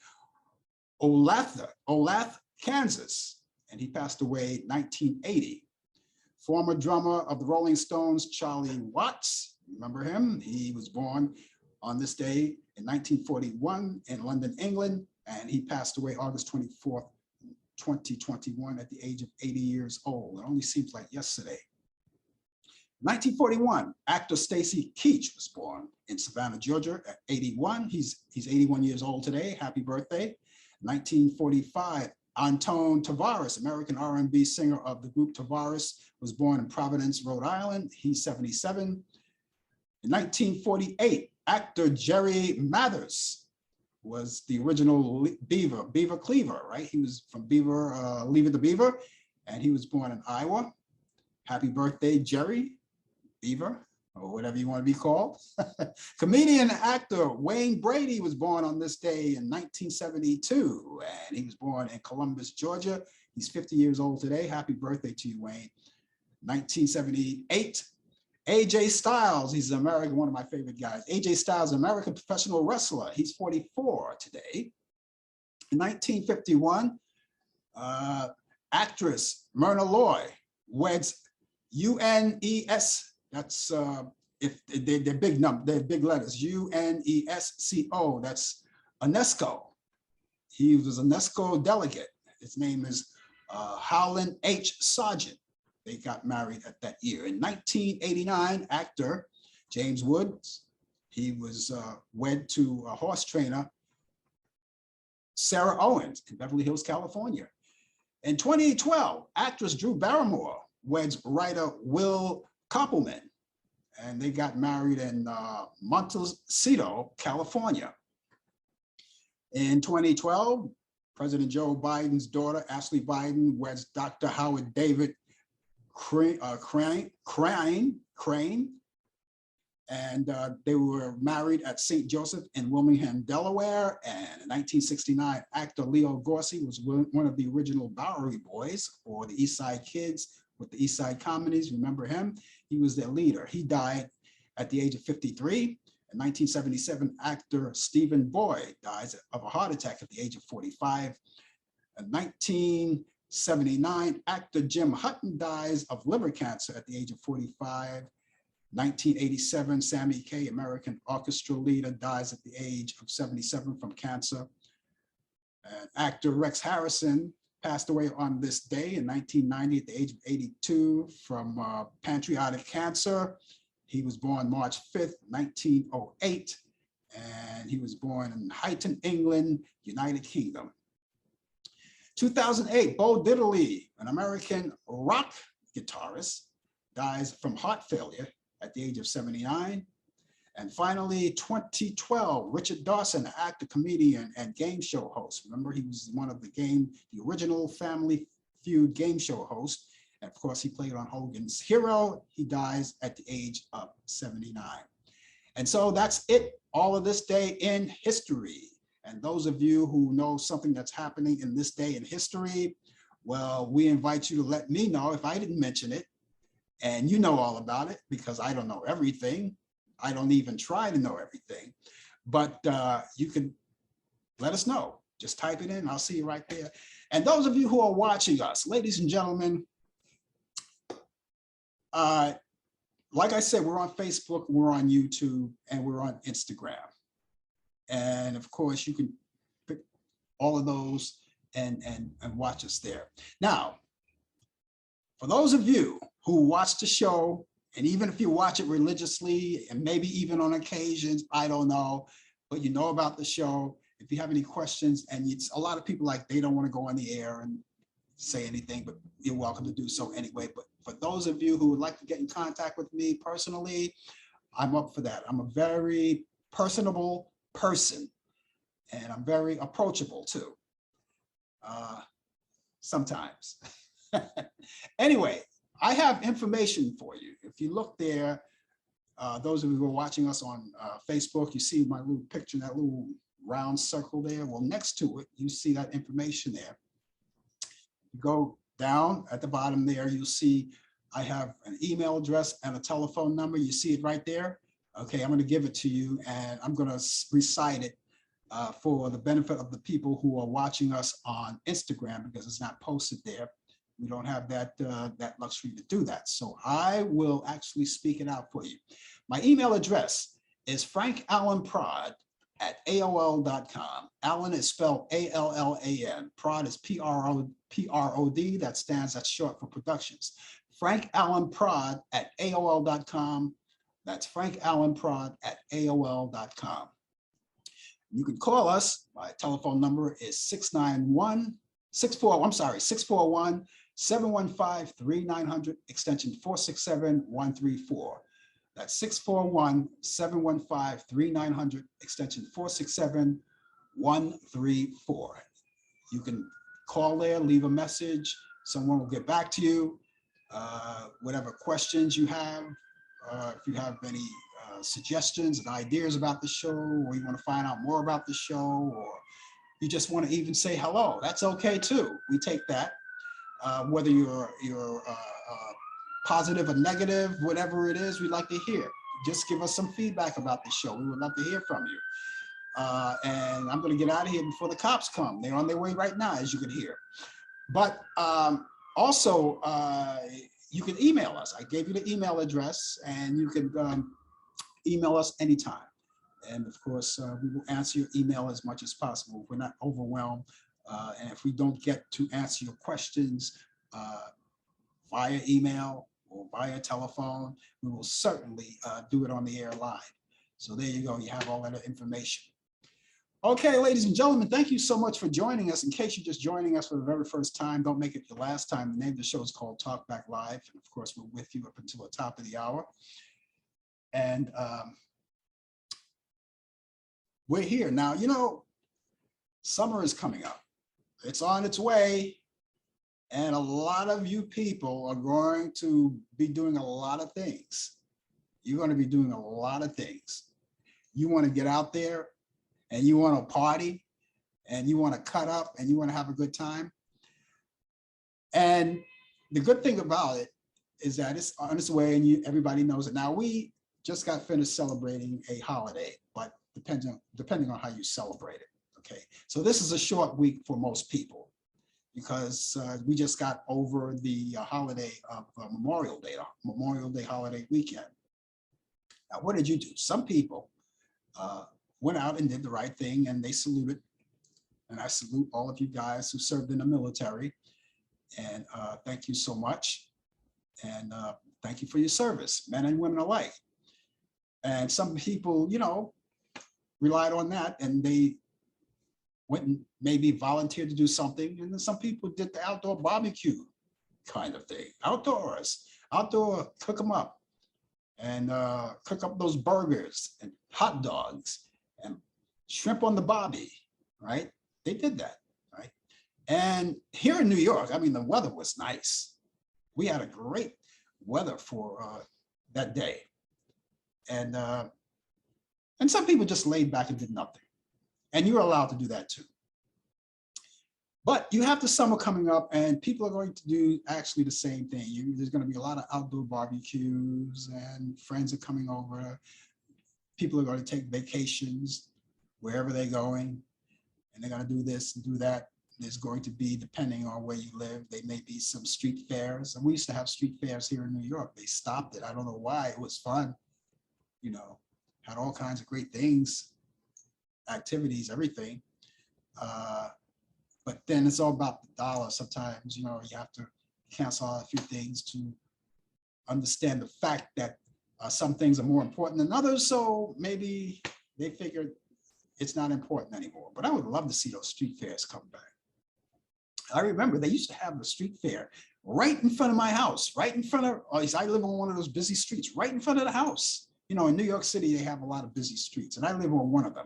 Speaker 2: Olathe, Kansas, and he passed away 1980. Former drummer of the Rolling Stones, Charlie Watts, remember him? He was born on this day in 1941 in London, England, and he passed away August 24th, 2021 at the age of 80 years old. It only seems like yesterday. 1941, actor Stacy Keach was born in Savannah, Georgia at 81. He's 81 years old today. Happy birthday. 1945, Antone Tavares, American R&B singer of the group Tavares, was born in Providence, Rhode Island. He's 77. In 1948, actor Jerry Mathers was the original Beaver Cleaver, right? He was from Beaver, Leave It to Beaver, and he was born in Iowa. Happy birthday, Jerry Beaver, or whatever you want to be called. Comedian and actor Wayne Brady was born on this day in 1972, and he was born in Columbus, Georgia. He's 50 years old today. Happy birthday to you, Wayne. 1978, AJ Styles, he's an American, one of my favorite guys. AJ Styles, American professional wrestler. He's 44 today. In 1951, actress Myrna Loy weds UNES. That's if they're big they're big letters. UNESCO. That's UNESCO. He was a UNESCO delegate. His name is Allan H. Sargent. They got married at that year. In 1989, actor James Woods, he was wed to a horse trainer, Sarah Owens, in Beverly Hills, California. In 2012, actress Drew Barrymore weds writer Will Koppelman, and they got married in Montecito, California. In 2012, President Joe Biden's daughter, Ashley Biden, weds Dr. Howard David Crane, and they were married at St. Joseph in Wilmington, Delaware. And in 1969, actor Leo Gorcey was one of the original Bowery Boys, or the East Side Kids with the East Side Comedies. Remember him? He was their leader. He died at the age of 53. In 1977, actor Stephen Boyd dies of a heart attack at the age of 45. In 1979, actor Jim Hutton dies of liver cancer at the age of 45. 1987, Sammy Kaye, American orchestra leader, dies at the age of 77 from cancer. And actor Rex Harrison passed away on this day in 1990 at the age of 82 from pancreatic cancer. He was born March 5th, 1908, and he was born in Huyton, England, United Kingdom. 2008, Bo Diddley, an American rock guitarist, dies from heart failure at the age of 79. And finally, 2012, Richard Dawson, actor, comedian, and game show host. Remember, he was one of the original Family Feud game show host. And of course, he played on Hogan's Hero. He dies at the age of 79. And so that's it, all of this day in history. And those of you who know something that's happening in this day in history, well, we invite you to let me know if I didn't mention it. And you know all about it, because I don't know everything. I don't even try to know everything, but you can let us know. Just type it in, I'll see you right there. And those of you who are watching us, ladies and gentlemen, like I said, we're on Facebook, we're on YouTube, and we're on Instagram. And of course, you can pick all of those and watch us there. Now, for those of you who watch the show, and even if you watch it religiously, and maybe even on occasions, I don't know, but you know about the show, if you have any questions, and it's a lot of people like they don't want to go on the air and say anything, but you're welcome to do so anyway. But for those of you who would like to get in contact with me personally, I'm up for that. I'm a very personable person, and I'm very approachable too, sometimes. Anyway, I have information for you. If you look there, those of you who are watching us on Facebook, you see my little picture, that little round circle there. Well, next to it, you see that information there. You go down at the bottom there, you'll see I have an email address and a telephone number. You see it right there. Okay, I'm going to give it to you, and I'm going to recite it for the benefit of the people who are watching us on Instagram, because it's not posted there. We don't have that luxury to do that. So I will actually speak it out for you. My email address is frankallanprod@aol.com. Allan is spelled A-L-L-A-N. Prod is P-R-O-D. That's short for productions. frankallanprod@aol.com. That's frankallanprod@aol.com. You can call us. My telephone number is 641-715-3900, extension 467-134. That's 641-715-3900, extension 467-134. You can call there, leave a message. Someone will get back to you. Whatever questions you have, if you have any suggestions and ideas about the show, or you want to find out more about the show, or you just want to even say hello, that's okay too. We take that. Whether you're positive or negative, whatever it is, we'd like to hear. Just give us some feedback about the show. We would love to hear from you. And I'm going to get out of here before the cops come. They're on their way right now, as you can hear. But also, you can email us. I gave you the email address, and you can email us anytime. And of course, we will answer your email as much as possible. We're not overwhelmed. And if we don't get to answer your questions via email or via telephone, we will certainly do it on the air live. So there you go. You have all that information. Okay, ladies and gentlemen, thank you so much for joining us. In case you're just joining us for the very first time, don't make it your last time. The name of the show is called Talk Back Live. And of course, we're with you up until the top of the hour. And we're here now. You know, summer is coming up. It's on its way. And a lot of you people are going to be doing a lot of things. You're going to be doing a lot of things. You want to get out there, and you want to party, and you want to cut up, and you want to have a good time. And the good thing about it is that it's on its way, and everybody knows it. Now, we just got finished celebrating a holiday, but depending on how you celebrate it, okay? So this is a short week for most people, because we just got over the holiday of Memorial Day holiday weekend. Now, what did you do? Some people went out and did the right thing, and they saluted. And I salute all of you guys who served in the military. And thank you so much. And thank you for your service, men and women alike. And some people, you know, relied on that, and they went and maybe volunteered to do something. And then some people did the outdoor barbecue kind of thing. Outdoor, cook them up, and cook up those burgers and hot dogs and shrimp on the barbie, right? They did that, right? And here in New York, I mean, the weather was nice. We had a great weather for that day. And some people just laid back and did nothing. And you're allowed to do that too. But you have the summer coming up, and people are going to do actually the same thing. There's going to be a lot of outdoor barbecues, and friends are coming over. People are going to take vacations wherever they're going. and they're going to do this and do that. There's going to be, depending on where you live, there may be some street fairs. And we used to have street fairs here in New York. They stopped it. I don't know why. It was fun, you know, had all kinds of great things, activities, everything. But then it's all about the dollar. Sometimes, you know, you have to cancel out a few things to understand the fact that some things are more important than others. So maybe they figured it's not important anymore. But I would love to see those street fairs come back. I remember they used to have the street fair right in front of my house, right in front of, I live on one of those busy streets, right in front of the house. You know, in New York City, they have a lot of busy streets, and I live on one of them.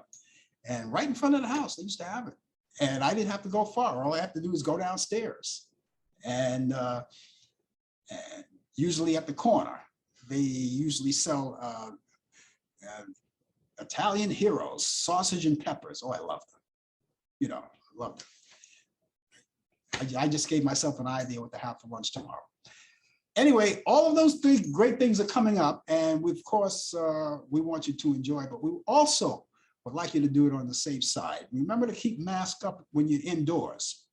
Speaker 2: And right in front of the house, they used to have it. And I didn't have to go far. All I have to do is go downstairs. And usually at the corner, they usually sell Italian Heroes, sausage and peppers. Oh, I love them. You know, I love them. I just gave myself an idea what to have for lunch tomorrow. Anyway, all of those three great things are coming up. And of course, we want you to enjoy, but we also would like you to do it on the safe side. Remember to keep mask up when you're indoors.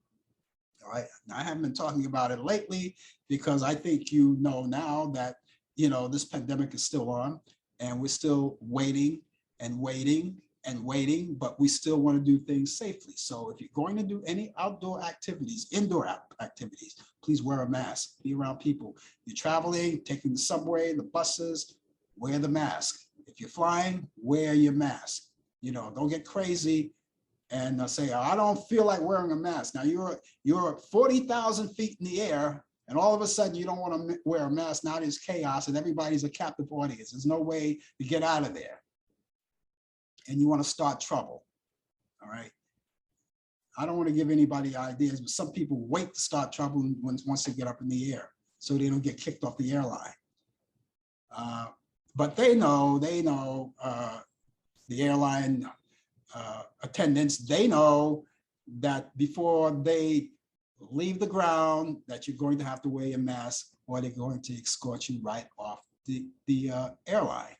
Speaker 2: All right. Now, I haven't been talking about it lately because I think you know now that, you know, this pandemic is still on and we're still waiting and waiting and waiting, but we still want to do things safely. So if you're going to do any outdoor activities, indoor activities, please wear a mask, be around people. You're traveling, taking the subway, the buses, wear the mask. If you're flying, wear your mask. You know, don't get crazy and say, I don't feel like wearing a mask. Now you're 40,000 feet in the air and all of a sudden you don't want to wear a mask. Now there's chaos and everybody's a captive audience. There's no way to get out of there. And you want to start trouble, all right? I don't want to give anybody ideas, but some people wait to start trouble once they get up in the air so they don't get kicked off the airline. But they know the airline attendants, they know that before they leave the ground that you're going to have to wear a mask or they're going to escort you right off the airline.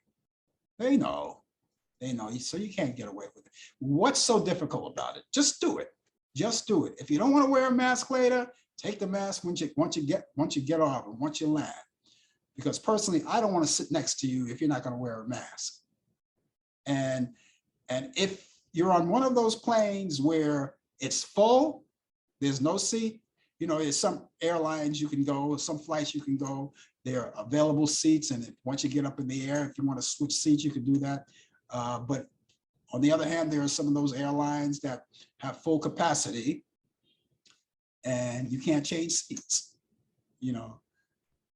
Speaker 2: They know, so you can't get away with it. What's so difficult about it? Just do it. Just do it. If you don't want to wear a mask later, take the mask once you get off and once you land. Because personally, I don't want to sit next to you if you're not going to wear a mask. And if you're on one of those planes where it's full, there's no seat, you know, there's some airlines you can go, some flights you can go, there are available seats. And once you get up in the air, if you want to switch seats, you can do that. But on the other hand, there are some of those airlines that have full capacity and you can't change seats, you know.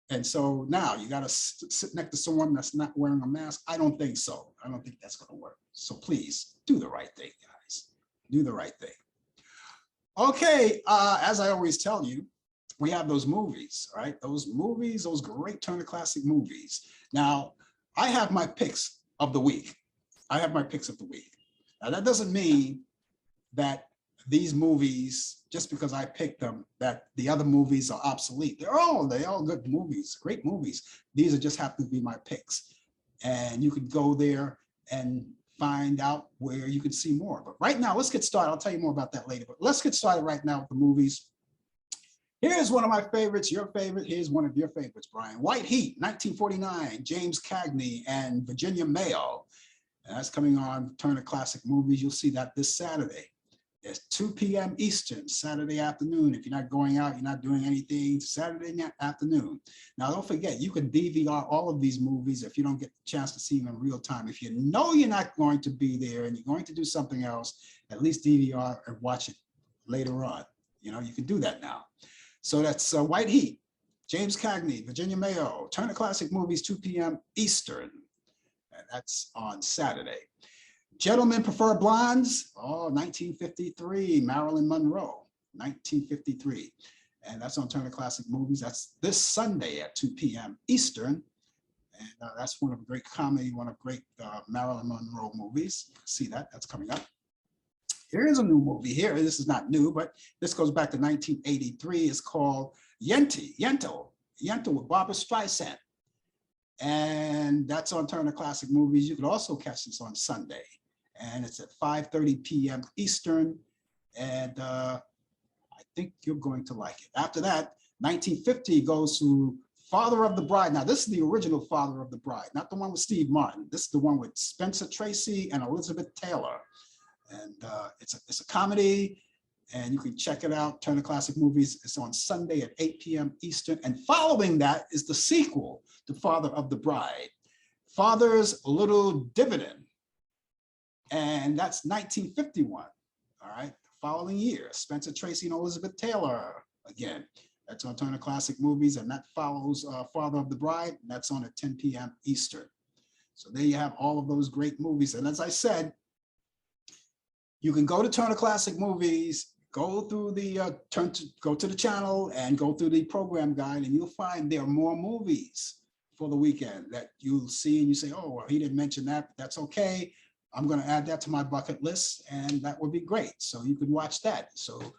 Speaker 2: And so now you got to sit next to someone that's not wearing a mask. I don't think so. I don't think that's going to work. So please do the right thing, guys. Do the right thing. Okay, as I always tell you, we have those movies, right? Those movies, those great Turner Classic movies. Now, I have my picks of the week. Now, that doesn't mean that these movies, just because I picked them, that the other movies are obsolete. They're all good movies, great movies. These are just happen to be my picks. And you could go there and find out where you can see more. But right now, let's get started. I'll tell you more about that later, but let's get started right now with the movies. Here's one of my favorites, your favorite. Here's one of your favorites, Brian. White Heat, 1949, James Cagney and Virginia Mayo. And that's coming on Turner Classic Movies. You'll see that this Saturday. It's 2 p.m. Eastern, Saturday afternoon. If you're not going out, you're not doing anything, Saturday afternoon. Now, don't forget, you can DVR all of these movies if you don't get the chance to see them in real time. If you know you're not going to be there and you're going to do something else, at least DVR and watch it later on. You know, you can do that now. So that's White Heat, James Cagney, Virginia Mayo, Turner Classic Movies, 2 p.m. Eastern. And that's on Saturday. Gentlemen Prefer Blondes, 1953, Marilyn Monroe, 1953. And that's on Turner Classic Movies. That's this Sunday at 2 p.m. Eastern. And that's one of a great comedy, one of great Marilyn Monroe movies. See that, that's coming up. Here's a new movie here. This is not new, but this goes back to 1983. It's called Yentl with Barbra Streisand. And that's on Turner Classic Movies. You could also catch this on Sunday. And it's at 5:30 p.m. Eastern. And I think you're going to like it. After that, 1950 goes to Father of the Bride. Now, this is the original Father of the Bride, not the one with Steve Martin. This is the one with Spencer Tracy and Elizabeth Taylor. And it's a comedy, and you can check it out, Turner Classic Movies. It's on Sunday at 8 p.m. Eastern. And following that is the sequel to Father of the Bride, Father's Little Dividend. And that's 1951. All right. The following year, Spencer Tracy and Elizabeth Taylor again. That's on Turner Classic Movies, and that follows Father of the Bride. And that's on at 10 p.m. Eastern. So there you have all of those great movies. And as I said, you can go to Turner Classic Movies, go through the go to the channel and go through the program guide, and you'll find there are more movies for the weekend that you'll see, and you say, oh, well, he didn't mention that, but that's okay. I'm going to add that to my bucket list, and that would be great. So you can watch that. So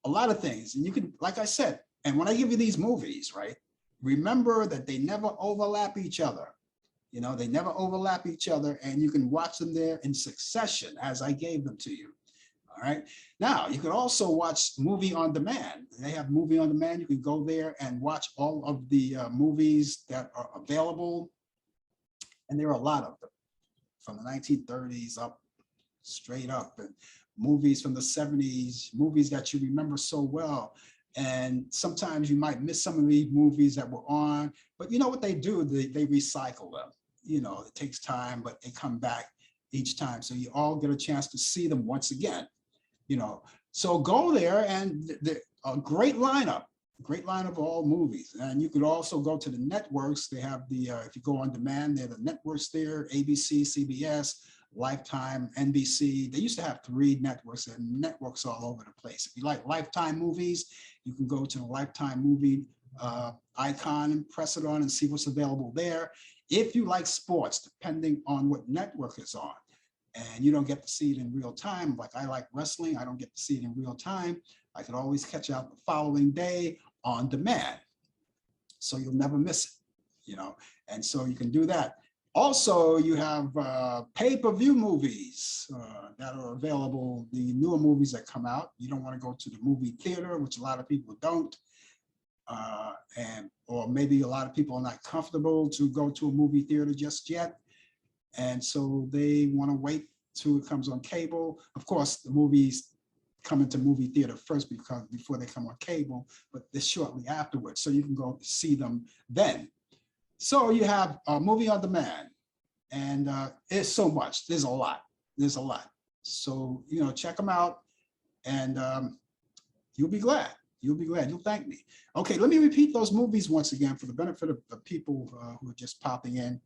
Speaker 2: a lot of things, and you can, like I said, and when I give you these movies, right, remember that they never overlap each other. You know, they never overlap each other, and you can watch them there in succession as I gave them to you. All right. Now, you can also watch movie on demand. They have movie on demand. You can go there and watch all of the movies that are available. And there are a lot of them from the 1930s up, straight up, and movies from the 70s, movies that you remember so well. And sometimes you might miss some of these movies that were on, but you know what they do? They recycle them. You know, it takes time, but they come back each time. So you all get a chance to see them once again, you know. So go there, and a great lineup of all movies. And you could also go to the networks. They have the, if you go on demand, there are the networks there, ABC, CBS, Lifetime, NBC. They used to have 3 networks, and networks all over the place. If you like Lifetime movies, you can go to the Lifetime movie icon and press it on and see what's available there. If you like sports, depending on what network it's on, and you don't get to see it in real time, like I like wrestling, I don't get to see it in real time, I can always catch out the following day on demand. So you'll never miss it, you know, and so you can do that. Also, you have pay-per-view movies that are available, the newer movies that come out. You don't want to go to the movie theater, which a lot of people don't. Or maybe a lot of people are not comfortable to go to a movie theater just yet. And so they want to wait till it comes on cable. Of course, the movies come into movie theater first before they come on cable, but they're shortly afterwards. So you can go see them then. So you have a movie on demand, and it's so much. There's a lot. There's a lot. So, you know, check them out, and you'll be glad. You'll be glad. You'll thank me. Okay, let me repeat those movies once again for the benefit of the people who are just popping in.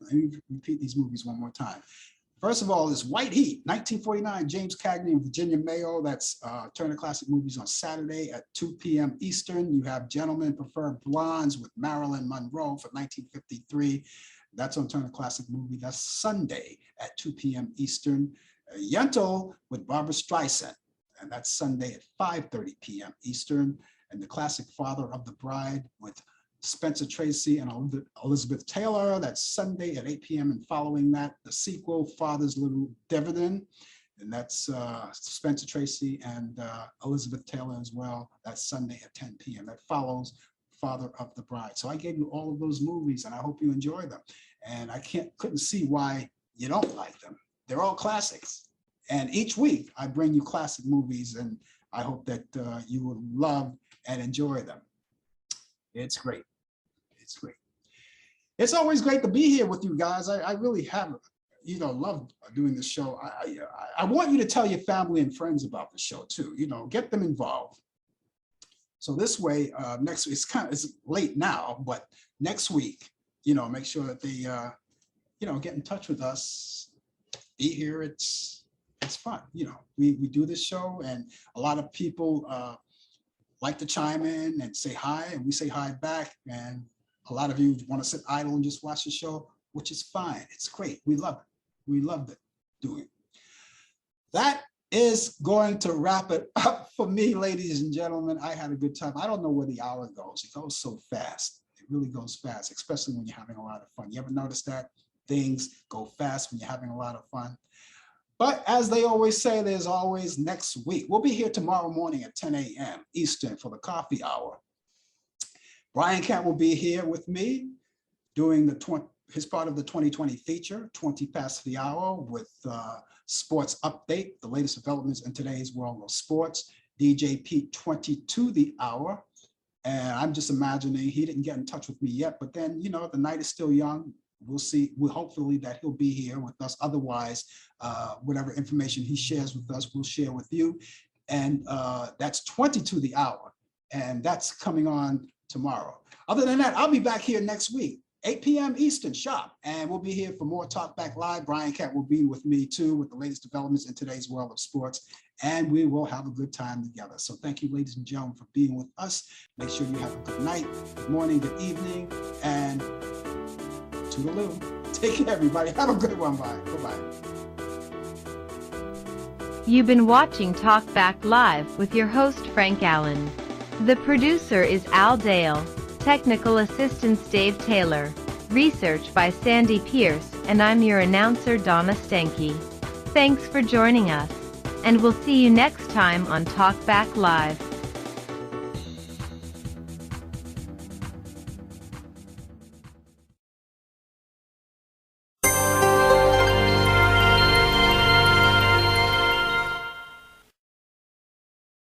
Speaker 2: Let me repeat these movies one more time. First of all, is White Heat, 1949, James Cagney and Virginia Mayo. That's Turner Classic Movies on Saturday at 2 p.m. Eastern. You have Gentlemen Prefer Blondes with Marilyn Monroe for 1953. That's on Turner Classic Movie. That's Sunday at 2 p.m. Eastern. Yentl with Barbara Streisand, and that's Sunday at 5:30 p.m. Eastern. And The Classic Father of the Bride with Spencer Tracy and Elizabeth Taylor. That's Sunday at 8 p.m. And following that, the sequel, Father's Little Dividend. And that's Spencer Tracy and Elizabeth Taylor as well. That's Sunday at 10 p.m. That follows Father of the Bride. So I gave you all of those movies, and I hope you enjoy them. And I couldn't see why you don't like them. They're all classics. And each week I bring you classic movies, and I hope that you will love and enjoy them. It's great. It's great. It's always great to be here with you guys. I really have, you know, loved doing this show. I want you to tell your family and friends about the show too. You know, get them involved. So this way, next week, it's late now, but next week, you know, make sure that they, you know, get in touch with us. Be here. It's fun. You know, we do this show, and a lot of people like to chime in and say hi, and we say hi back. And a lot of you want to sit idle and just watch the show, which is fine. It's great. We love it. We love it doing it. That is going to wrap it up for me, ladies and gentlemen. I had a good time. I don't know where the hour goes. It goes so fast. It really goes fast, especially when you're having a lot of fun. You ever notice that? Things go fast when you're having a lot of fun. But as they always say, there's always next week. We'll be here tomorrow morning at 10 a.m. Eastern for the coffee hour. Brian Camp will be here with me doing his part of the 2020 feature, 20 past the hour, with sports update, the latest developments in today's world of sports. DJ Pete 22 the hour. And I'm just imagining, he didn't get in touch with me yet, but then, you know, the night is still young. We'll see. We'll hopefully that he'll be here with us. Otherwise, whatever information he shares with us, we'll share with you. And that's 22 the hour. And that's coming on tomorrow. Other than that, I'll be back here next week, 8 p.m. Eastern sharp. And we'll be here for more Talk Back Live. Brian Cat will be with me too, with the latest developments in today's world of sports. And we will have a good time together. So thank you, ladies and gentlemen, for being with us. Make sure you have a good night, good morning, good evening, and toodaloo. Take care, everybody. Have a good one. Bye. Bye-bye.
Speaker 1: You've been watching Talk Back Live with your host, Frank Allen. The producer is Al Dale. Technical assistance Dave Taylor. Research by Sandy Pierce, and I'm your announcer, Donna Stenke. Thanks for joining us, and we'll see you next time on Talk Back Live.